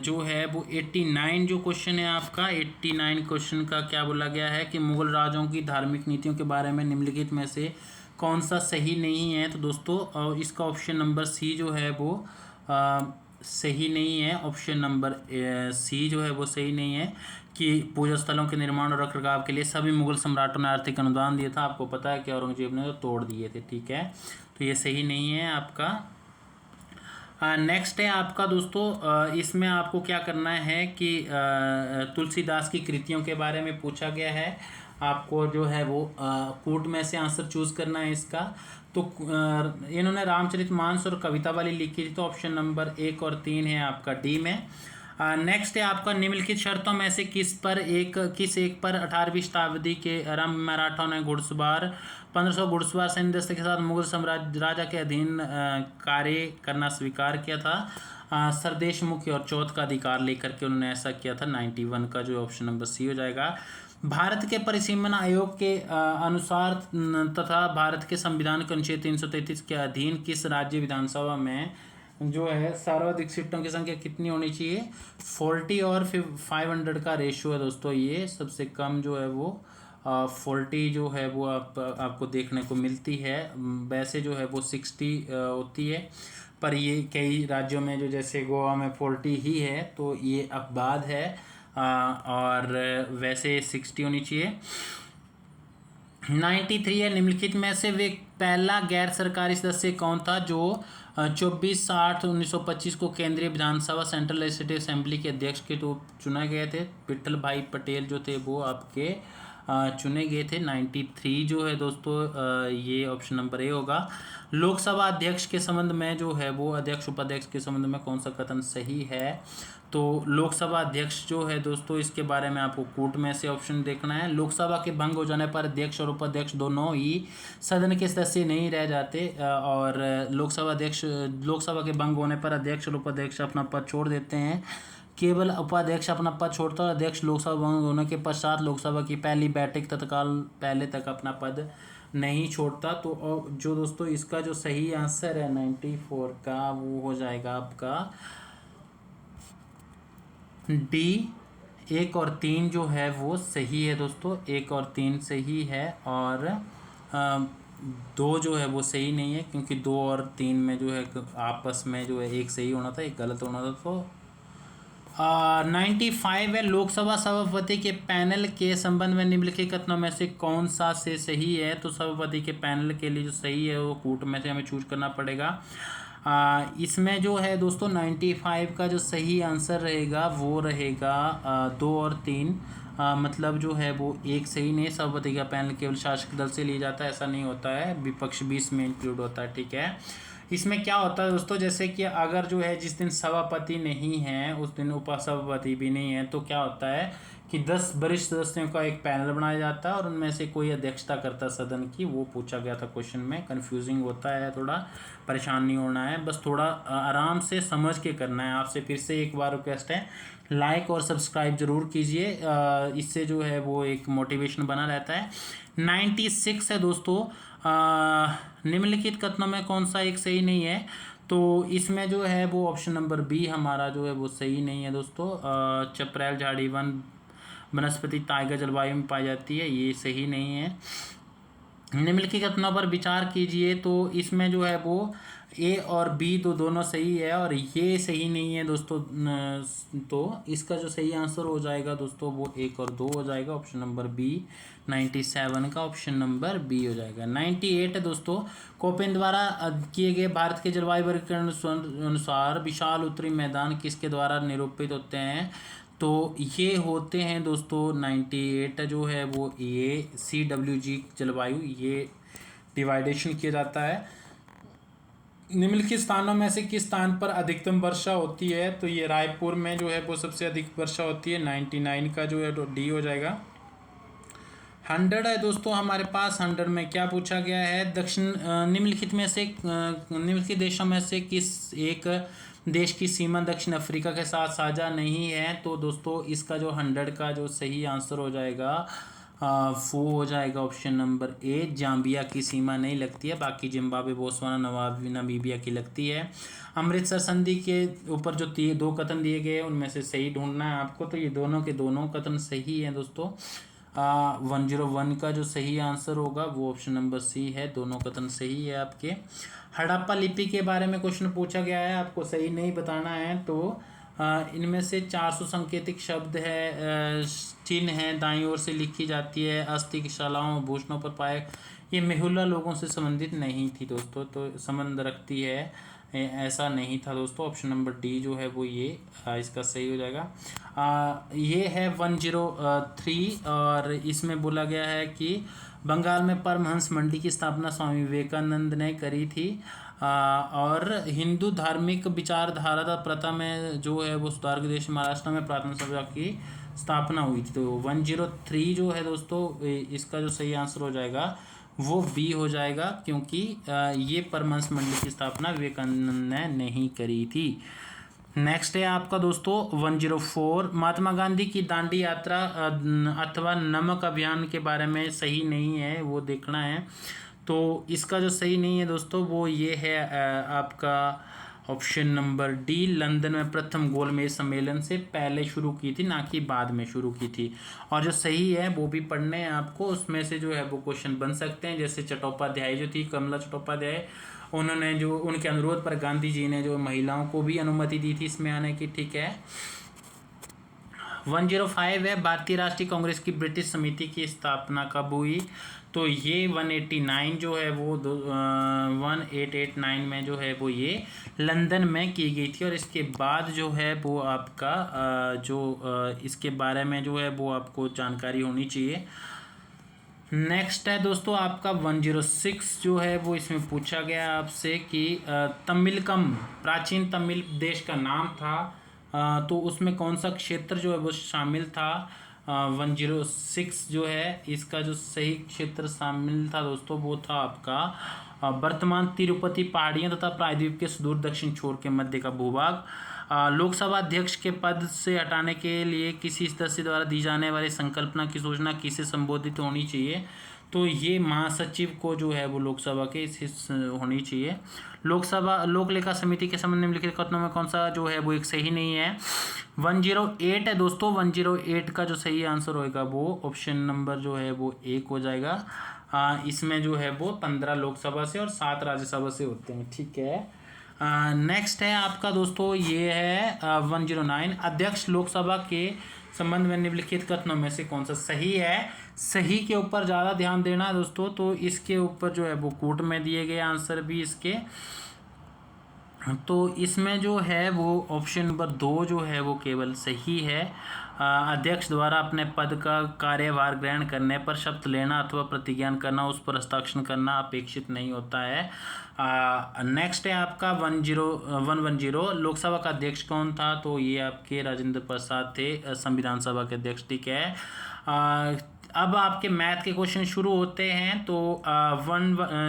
जो है वो 89 जो क्वेश्चन है आपका, 89 क्वेश्चन का क्या बोला गया है कि मुगल राजाओं की धार्मिक नीतियों के बारे में निम्नलिखित में से कौन सा सही नहीं है। तो दोस्तों इसका ऑप्शन नंबर सी जो है वो सही नहीं है। ऑप्शन नंबर सी जो है वो सही नहीं है कि पूजा स्थलों के निर्माण और रखरखाव के लिए सभी मुगल सम्राटों ने आर्थिक अनुदान दिया था। आपको पता है कि औरंगजेब ने तो तोड़ दिए थे। ठीक है, तो ये सही नहीं है आपका। नेक्स्ट है आपका दोस्तों, इसमें आपको क्या करना है कि तुलसीदास की कृतियों के बारे में पूछा गया है। आपको जो है वो कोट में से आंसर चूज़ करना है इसका। तो इन्होंने रामचरितमानस और कविता वाली लिखी थी, तो ऑप्शन नंबर 1 और 3 है आपका डी में। नेक्स्ट है आपका, निम्नलिखित शर्तों में से किस एक पर 18वीं शताब्दी के आरंभ में मराठाओं ने घुड़सवार 1500 घुड़सवार सैन्य दस्ते के साथ मुगल साम्राज्य राजा के अधीन कार्य करना स्वीकार किया था। सरदेश मुखी और चौथ का अधिकार लेकर के उन्होंने ऐसा किया था। 91 का जो ऑप्शन नंबर सी हो जाएगा। भारत के परिसीमन आयोग के अनुसार तथा भारत के संविधान के अनुच्छेद 333 के अधीन किस राज्य विधानसभा में जो है सर्वाधिक सीटों की संख्या कितनी होनी चाहिए। 40 और 500 का रेशियो है दोस्तों। ये सबसे कम जो है वो 40 जो है वो आपको देखने को मिलती है। वैसे जो है वो 60 होती है, पर ये कई राज्यों में जो जैसे गोवा में 40 ही है, तो ये अपवाद है। और वैसे 60 होनी चाहिए। 93 है, निम्नलिखित में से वे पहला गैर सरकारी सदस्य कौन था जो 24/8/1925 को केंद्रीय विधानसभा सेंट्रल लेजिस्लेटिव असेंबली के अध्यक्ष के रूप चुना गए थे। विट्ठल भाई पटेल जो थे वो आपके चुने गए थे। 93 जो है दोस्तों ये ऑप्शन नंबर ए होगा। लोकसभा अध्यक्ष के संबंध में जो है वो अध्यक्ष उपाध्यक्ष के संबंध में कौन सा कथन सही है? तो लोकसभा अध्यक्ष जो है दोस्तों इसके बारे में आपको कूट में से ऑप्शन देखना है। लोकसभा के भंग हो जाने पर अध्यक्ष और उपाध्यक्ष दोनों ही सदन के सदस्य नहीं रह जाते और लोकसभा के भंग होने पर अध्यक्ष और उपाध्यक्ष अपना पद छोड़ देते हैं। केवल उपाध्यक्ष अपना पद छोड़ता है और अध्यक्ष लोकसभा भंग होने के पश्चात लोकसभा की पहली बैठक तत्काल पहले तक अपना पद नहीं छोड़ता। तो जो दोस्तों इसका जो सही आंसर है 94 का वो हो जाएगा आपका डी। 1 और 3 जो है वो सही है दोस्तों, 1 और 3 सही है और 2 जो है वो सही नहीं है, क्योंकि 2 और 3 में जो है आपस में जो है एक सही होना था एक गलत होना था। तो 95 है। लोकसभा सभापति के पैनल के संबंध में निम्नलिखित कथनों में से कौन सा से सही है? तो सभापति के पैनल के लिए जो सही है वो कूट में से हमें चूज करना पड़ेगा। इसमें जो है दोस्तों 95 का जो सही आंसर रहेगा वो रहेगा 2 और 3। मतलब जो है वो एक सही नहीं। सभापति का पैनल केवल शासक दल से लिया जाता है, ऐसा नहीं होता है, विपक्ष भी इसमें इंक्लूड होता है। ठीक है, इसमें क्या होता है दोस्तों, जैसे कि अगर जो है जिस दिन सभापति नहीं है उस दिन उपसभापति भी नहीं है, तो क्या होता है कि 10 वरिष्ठ सदस्यों का एक पैनल बनाया जाता है और उनमें से कोई अध्यक्षता करता है सदन की। वो पूछा गया था क्वेश्चन में, कंफ्यूजिंग होता है, थोड़ा परेशान नहीं होना है, बस थोड़ा आराम से समझ के करना है। आपसे फिर से एक बार रिक्वेस्ट है, लाइक और सब्सक्राइब जरूर कीजिए, इससे जो है वो एक मोटिवेशन बना रहता है। 96 है दोस्तों। निम्नलिखित कथनों में कौन सा एक सही नहीं है? तो इसमें जो है वो ऑप्शन नंबर बी हमारा जो है वो सही नहीं है दोस्तों। चपरैल झाड़ी वन वनस्पति ताइगा जलवायु में पाई जाती है, ये सही नहीं है। निम्नलिखित कथनों पर विचार कीजिए। तो इसमें जो है वो ए और बी तो दोनों सही है और ये सही नहीं है दोस्तों। तो इसका जो सही आंसर हो जाएगा दोस्तों वो 1 और 2 हो जाएगा, ऑप्शन नंबर बी। 97 का ऑप्शन नंबर बी हो जाएगा। 98 है दोस्तों। कोपेन द्वारा किए गए भारत के जलवायु वर्गीकरण अनुसार विशाल उत्तरी मैदान किसके द्वारा निरूपित होते हैं? तो ये होते हैं दोस्तों 98 जो है वो ये CWG जलवायु, ये डिवाइडेशन किया जाता है। निम्नलिखित स्थानों में से किस स्थान पर अधिकतम वर्षा होती है? तो ये रायपुर में जो है वो सबसे अधिक वर्षा होती है। 99 का जो है तो डी हो जाएगा। 100 है दोस्तों हमारे पास। 100 में क्या पूछा गया है? निम्नलिखित देशों में से किस एक देश की सीमा दक्षिण अफ्रीका के साथ साझा नहीं है? तो दोस्तों इसका जो 100 का जो सही आंसर हो जाएगा वो हो जाएगा ऑप्शन नंबर ए। जाम्बिया की सीमा नहीं लगती है, बाकी जिम्बाब्वे, बोत्सवाना, नामीबिया की लगती है। अमृतसर संधि के ऊपर जो 2 कथन दिए गए उनमें से सही ढूंढना है आपको। तो ये दोनों के दोनों कथन सही हैं दोस्तों। 101 का जो सही आंसर होगा वो ऑप्शन नंबर सी है, दोनों कथन सही है आपके। हड़प्पा लिपि के बारे में क्वेश्चन पूछा गया है, आपको सही नहीं बताना है। तो इनमें से 400 सांकेतिक शब्द है, चिन्ह है, दाईं ओर से लिखी जाती है, अस्थि की शालाओं भूषणों पर पाए। ये मेहुला लोगों से संबंधित नहीं थी दोस्तों, तो संबंध रखती है, ऐसा नहीं था दोस्तों। ऑप्शन नंबर डी जो है वो ये इसका सही हो जाएगा। ये है 103 और इसमें बोला गया है कि बंगाल में परमहंस मंडी की स्थापना स्वामी विवेकानंद ने करी थी और हिंदू धार्मिक विचारधारा प्रथा में जो है वो सुधार के देश महाराष्ट्र में प्रार्थना सभा की स्थापना हुई थी। तो 103 जो है दोस्तों इसका जो सही आंसर हो जाएगा वो बी हो जाएगा, क्योंकि ये परमहंस मंडी की स्थापना विवेकानंद ने नहीं करी थी। नेक्स्ट है आपका दोस्तों 104। महात्मा गांधी की दांडी यात्रा अथवा नमक अभियान के बारे में सही नहीं है, वो देखना है। तो इसका जो सही नहीं है दोस्तों वो ये है आपका ऑप्शन नंबर डी। लंदन में प्रथम गोलमेज सम्मेलन से पहले शुरू की थी, ना कि बाद में शुरू की थी। और जो सही है वो भी पढ़ने हैं आपको, उसमें से जो है वो क्वेश्चन बन सकते हैं। जैसे चट्टोपाध्याय जो थी, कमला चट्टोपाध्याय, उन्होंने जो उनके अनुरोध पर गांधी जी ने जो महिलाओं को भी अनुमति दी थी इसमें आने की। ठीक है। 105 है। भारतीय राष्ट्रीय कांग्रेस की ब्रिटिश समिति की स्थापना कब हुई? तो ये 189 जो है वो 1889 में जो है वो ये लंदन में की गई थी। और इसके बाद जो है वो आपका इसके बारे में जो है वो आपको जानकारी होनी चाहिए। नेक्स्ट है दोस्तों आपका 106 जो है वो इसमें पूछा गया आपसे कि तमिलकम प्राचीन तमिल देश का नाम था, तो उसमें कौन सा क्षेत्र जो है वो शामिल था। 106 जो है इसका जो सही क्षेत्र शामिल था दोस्तों वो था आपका वर्तमान तिरुपति पहाड़ियाँ तथा प्रायद्वीप के सुदूर दक्षिण छोर के मध्य का भूभाग। लोकसभा अध्यक्ष के पद से हटाने के लिए किसी सदस्य द्वारा दी जाने वाली संकल्पना की सूचना किसे संबोधित होनी चाहिए। तो ये महासचिव को जो है वो लोकसभा के इस होनी चाहिए। लोकसभा लोक लेखा समिति के संबंध में निम्नलिखित कथनों में कौन सा जो है वो एक सही नहीं है। 108 है दोस्तों, 108 का जो सही आंसर होएगा वो ऑप्शन नंबर जो है वो 1 हो जाएगा। इसमें जो है वो 15 लोकसभा से और 7 राज्यसभा से होते हैं, ठीक है। नेक्स्ट है आपका दोस्तों ये है 109, अध्यक्ष लोकसभा के संबंध में निम्नलिखित कथनों में से कौन सा सही है। सही के ऊपर ज़्यादा ध्यान देना है दोस्तों, तो इसके ऊपर जो है वो कूट में दिए गए आंसर भी इसके, तो इसमें जो है वो ऑप्शन नंबर 2 जो है वो केवल सही है। अध्यक्ष द्वारा अपने पद का कार्यभार ग्रहण करने पर शपथ लेना अथवा प्रतिज्ञान करना, उस पर हस्ताक्षर करना अपेक्षित नहीं होता है। नेक्स्ट है आपका 110 लोकसभा का अध्यक्ष कौन था। तो ये आपके राजेंद्र प्रसाद थे, संविधान सभा के अध्यक्ष, ठीक है। अब आपके मैथ के क्वेश्चन शुरू होते हैं, तो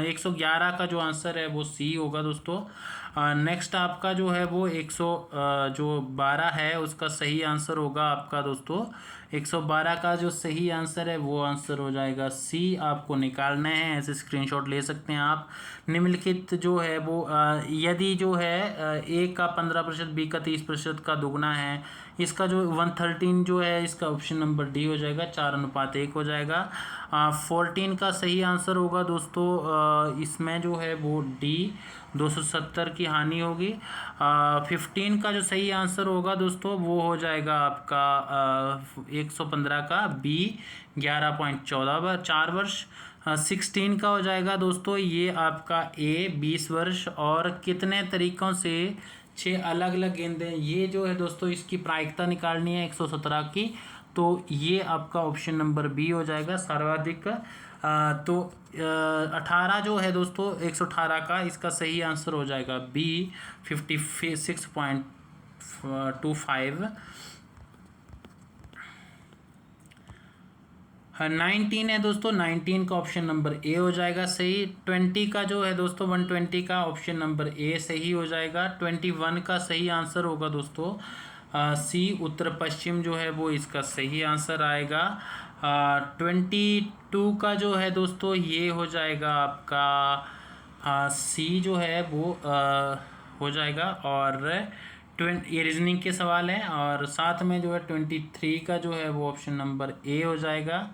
111 का जो आंसर है वो सी होगा दोस्तों। नेक्स्ट आपका जो है वो 112 है उसका सही आंसर होगा आपका दोस्तों 112 का जो सही आंसर है वो आंसर हो जाएगा सी। आपको निकालना है, ऐसे स्क्रीनशॉट ले सकते हैं आप। निम्नलिखित जो है वो यदि जो है ए का 15%, बी का 30% का दुगना है, इसका जो 113 जो है इसका ऑप्शन नंबर डी हो जाएगा, 4:1 हो जाएगा। 14 का सही आंसर होगा दोस्तों इसमें जो है वो डी, 270 की हानि होगी। 15 का जो सही आंसर होगा दोस्तों वो हो जाएगा आपका 115 का बी, 11.4 वर्ष। 16 का हो जाएगा दोस्तों ये आपका ए, 20 वर्ष। और कितने तरीक़ों से 6 अलग अलग गेंदें, ये जो है दोस्तों इसकी प्रायिकता निकालनी है 117 की, तो ये आपका ऑप्शन नंबर बी हो जाएगा सर्वाधिक। तो 18 जो है दोस्तों 118 का इसका सही आंसर हो जाएगा बी, 56.25। 19 है दोस्तों, 19 का ऑप्शन नंबर ए हो जाएगा सही। 20 का जो है दोस्तों 120 का ऑप्शन नंबर ए सही हो जाएगा। 21 का सही आंसर होगा दोस्तों सी, उत्तर पश्चिम जो है वो इसका सही आंसर आएगा। 22 का जो है दोस्तों ये हो जाएगा आपका सी जो है वो हो जाएगा। और ये रीजनिंग के सवाल हैं, और साथ में जो है 23 का जो है वो ऑप्शन नंबर ए हो जाएगा,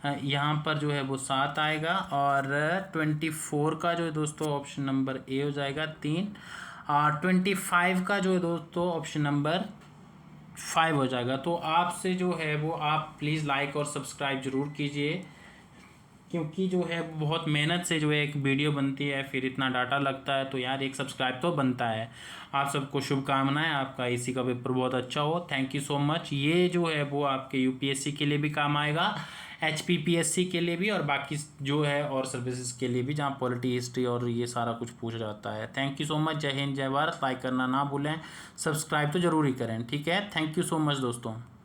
यहाँ पर जो है वो 7 आएगा। और 24 का जो है दोस्तों ऑप्शन नंबर ए हो जाएगा 3। 25 का जो है दोस्तों ऑप्शन नंबर 5 हो जाएगा। तो आपसे जो है वो आप प्लीज़ लाइक और सब्सक्राइब ज़रूर कीजिए, क्योंकि जो है बहुत मेहनत से जो है एक वीडियो बनती है, फिर इतना डाटा लगता है, तो यार एक सब्सक्राइब तो बनता है। आप सबको शुभकामनाएं, आपका इसी का पेपर बहुत अच्छा हो। Thank you so much. ये जो है वो आपके यूपीएससी के लिए भी काम आएगा, एचपीपीएससी के लिए भी, और बाकी जो है और सर्विसेज के लिए भी, जहाँ पॉलिटी, हिस्ट्री और ये सारा कुछ पूछा जाता है। Thank you so much. जय हिंद, जय भारत। लाइक करना ना भूलें, सब्सक्राइब तो ज़रूर ही करें, ठीक है। थैंक यू सो मच दोस्तों।